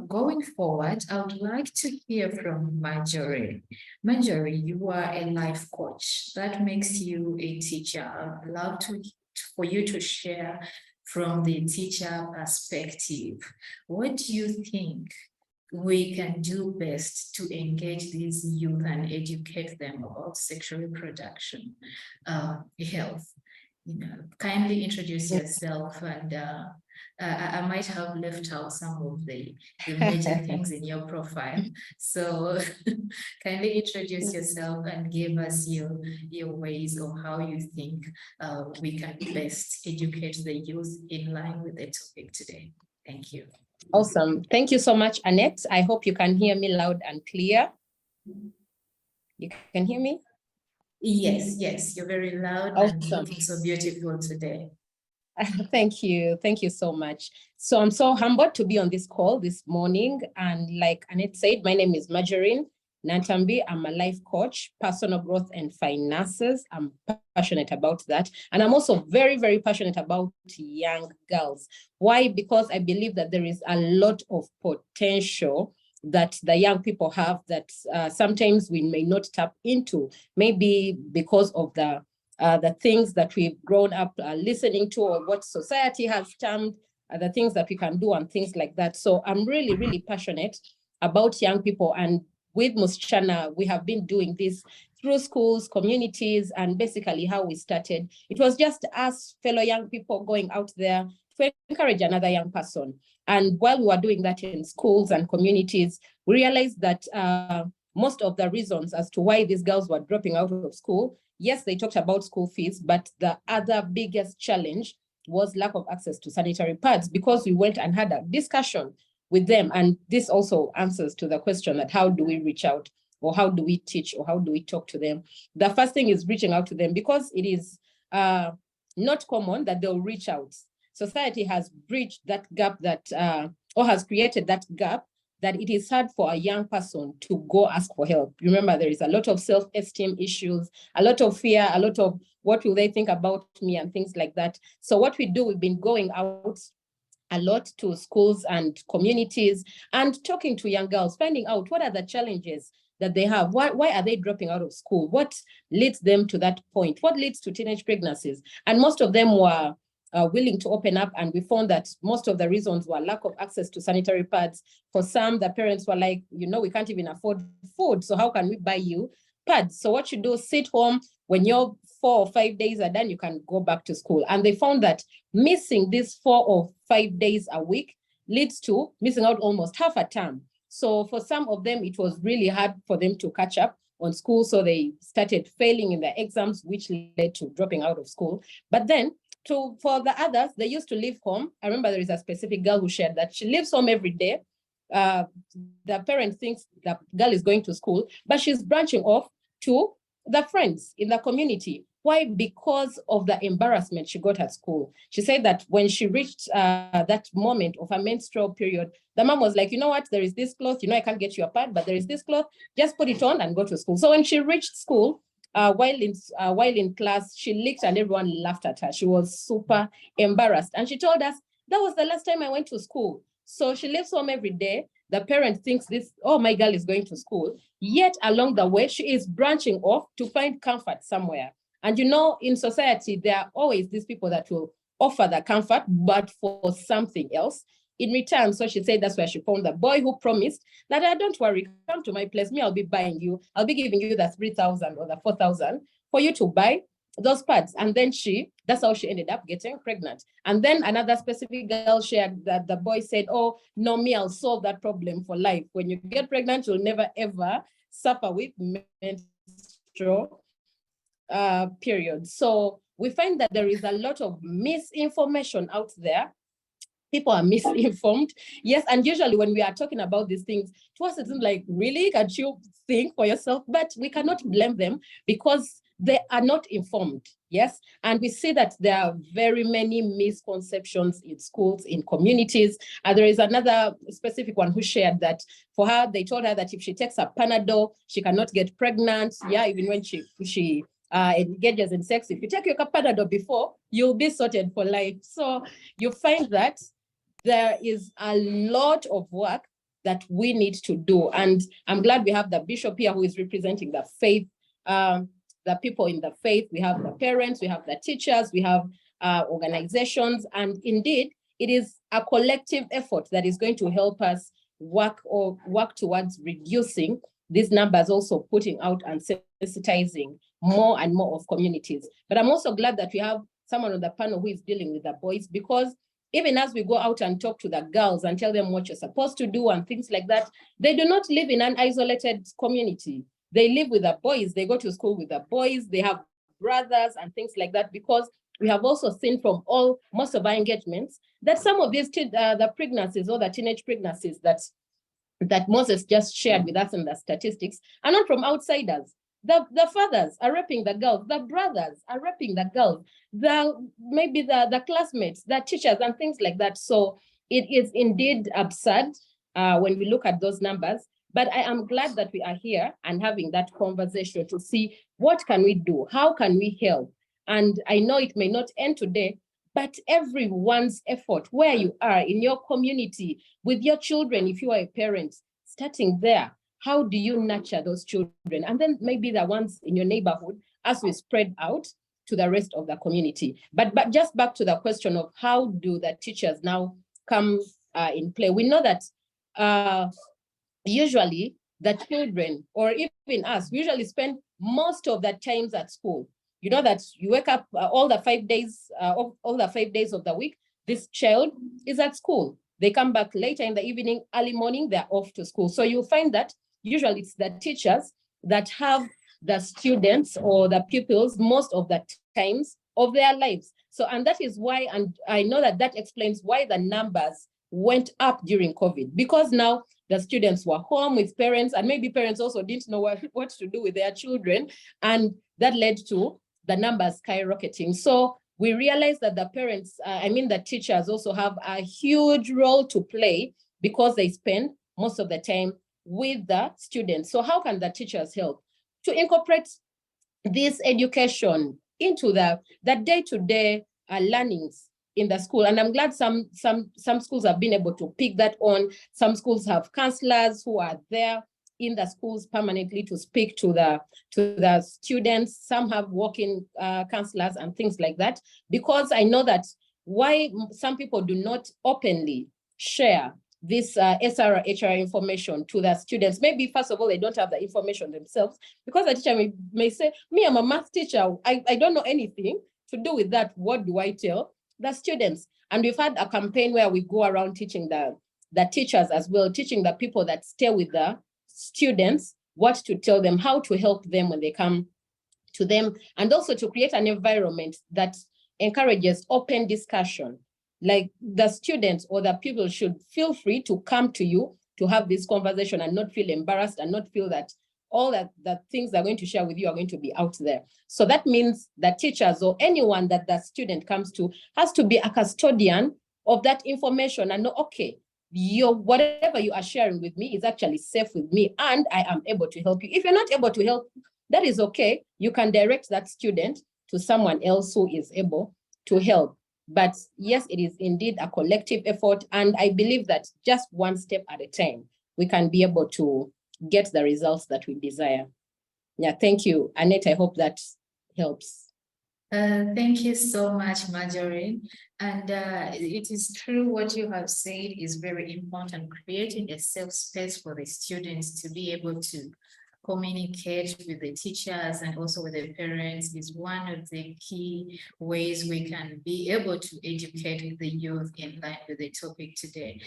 Going forward, I would like to hear from Marjorie. Marjorie, you are a life coach. That makes you a teacher. I'd love for you to share from the teacher perspective. What do you think we can do best to engage these youth and educate them about sexual reproduction, health? Kindly introduce yourself, and I might have left out some of the major things in your profile. So kindly introduce yourself and give us your ways of how you think we can best educate the youth in line with the topic today. Thank you. Awesome. Thank you so much, Annette. I hope you can hear me loud and clear. You can hear me? Yes, you're very loud. Awesome. And looking so beautiful today. Thank you so much. So I'm so humbled to be on this call this morning. And like Annette said, my name is Marjorine Nantambi. I'm a life coach, personal growth and finances. I'm passionate about that. And I'm also very, very passionate about young girls. Why? Because I believe that there is a lot of potential that the young people have that sometimes we may not tap into, maybe because of the things that we've grown up listening to, or what society has termed the things that we can do and things like that. So I'm really, really passionate about young people. And with Musichana, we have been doing this through schools, communities, and basically how we started. It was just us fellow young people going out there to encourage another young person. And while we were doing that in schools and communities, we realized that most of the reasons as to why these girls were dropping out of school, yes, they talked about school fees, but the other biggest challenge was lack of access to sanitary pads, because we went and had a discussion with them. And this also answers to the question that how do we reach out, or how do we teach, or how do we talk to them? The first thing is reaching out to them, because it is not common that they'll reach out. Society has bridged that gap or has created that gap that it is hard for a young person to go ask for help. Remember, there is a lot of self-esteem issues, a lot of fear, a lot of what will they think about me and things like that. So what we do, we've been going out a lot to schools and communities and talking to young girls, finding out what are the challenges that they have. Why are they dropping out of school? What leads them to that point? What leads to teenage pregnancies? And most of them were willing to open up, and we found that most of the reasons were lack of access to sanitary pads. For some, the parents were like, we can't even afford food, so how can we buy you pads? So what you do, sit home. When your 4 or 5 days are done, you can go back to school. And they found that missing these 4 or 5 days a week leads to missing out almost half a term. So for some of them, it was really hard for them to catch up on school. So they started failing in their exams, which led to dropping out of school. But then for the others, they used to leave home. I remember there is a specific girl who shared that she leaves home every day. The parent thinks the girl is going to school, but she's branching off to the friends in the community. Why? Because of the embarrassment she got at school. She said that when she reached that moment of her menstrual period, the mom was like, you know what, there is this cloth, I can't get you a pad, but there is this cloth, just put it on and go to school. So when she reached school, while in class, she licked and everyone laughed at her. She was super embarrassed. And she told us, that was the last time I went to school. So she leaves home every day. The parent thinks my girl is going to school. Yet along the way, she is branching off to find comfort somewhere. And in society, there are always these people that will offer the comfort, but for something else in return. So she said that's where she found the boy who promised that, don't worry, come to my place, I'll be buying you, I'll be giving you the 3,000 or the 4,000 for you to buy those pads. And then that's how she ended up getting pregnant. And then another specific girl shared that the boy said, oh, no, I'll solve that problem for life. When you get pregnant, you'll never, ever suffer with menstrual periods. So we find that there is a lot of misinformation out there. People are misinformed. Yes, and usually when we are talking about these things, to us it's like, really, can't you think for yourself? But we cannot blame them because they are not informed. Yes, and we see that there are very many misconceptions in schools, in communities. And there is another specific one who shared that for her, they told her that if she takes a Panadol, she cannot get pregnant. Yeah, even when she engages in sex, if you take your Panadol before, you'll be sorted for life. So you find that there is a lot of work that we need to do. And I'm glad we have the bishop here who is representing the faith, the people in the faith. We have the parents, we have the teachers, we have organizations. And indeed, it is a collective effort that is going to help us work towards reducing these numbers, also putting out and sensitizing more and more of communities. But I'm also glad that we have someone on the panel who is dealing with the boys, because even as we go out and talk to the girls and tell them what you're supposed to do and things like that, they do not live in an isolated community. They live with the boys, they go to school with the boys, they have brothers and things like that, because we have also seen from most of our engagements that some of these the pregnancies or the teenage pregnancies that Moses just shared with us in the statistics are not from outsiders. The fathers are raping the girls, the brothers are raping the girls, maybe the classmates, the teachers and things like that. So it is indeed absurd when we look at those numbers. But I am glad that we are here and having that conversation to see what can we do, how can we help. And I know it may not end today, but everyone's effort, where you are in your community, with your children, if you are a parent, starting there, how do you nurture those children? And then maybe the ones in your neighborhood as we spread out to the rest of the community. But just back to the question of how do the teachers now come in play? We know that usually the children, or even us, we usually spend most of the times at school. You know that you wake up all the 5 days of the week, this child is at school. They come back later in the evening, early morning, they're off to school. So you find that usually it's the teachers that have the students or the pupils most of the times of their lives. So, and that is why, and I know that explains why the numbers went up during COVID, because now the students were home with parents, and maybe parents also didn't know what to do with their children. And that led to the numbers skyrocketing. So we realized that the parents, the teachers also have a huge role to play, because they spend most of the time with the students. So how can the teachers help to incorporate this education into the day-to-day learnings in the school? And I'm glad some schools have been able to pick that on. Some schools have counselors who are there in the schools permanently to speak to the students. Some have walk-in counselors and things like that, because I know that why some people do not openly share this SRH information to the students. Maybe first of all, they don't have the information themselves, because the teacher may say, me, I'm a math teacher, I don't know anything to do with that. What do I tell the students? And we've had a campaign where we go around teaching the teachers as well, teaching the people that stay with the students what to tell them, how to help them when they come to them, and also to create an environment that encourages open discussion. Like the students or the people should feel free to come to you to have this conversation and not feel embarrassed and not feel that all the things they're going to share with you are going to be out there. So that means that teachers or anyone that the student comes to has to be a custodian of that information and know, okay, whatever you are sharing with me is actually safe with me and I am able to help you. If you're not able to help, that is okay. You can direct that student to someone else who is able to help. But yes, it is indeed a collective effort. And I believe that just one step at a time, we can be able to get the results that we desire. Yeah, thank you, Annette. I hope that helps. Thank you so much, Marjorine. And it is true what you have said is very important, creating a safe space for the students to be able to communicate with the teachers and also with the parents is one of the key ways we can be able to educate the youth in line with the topic today.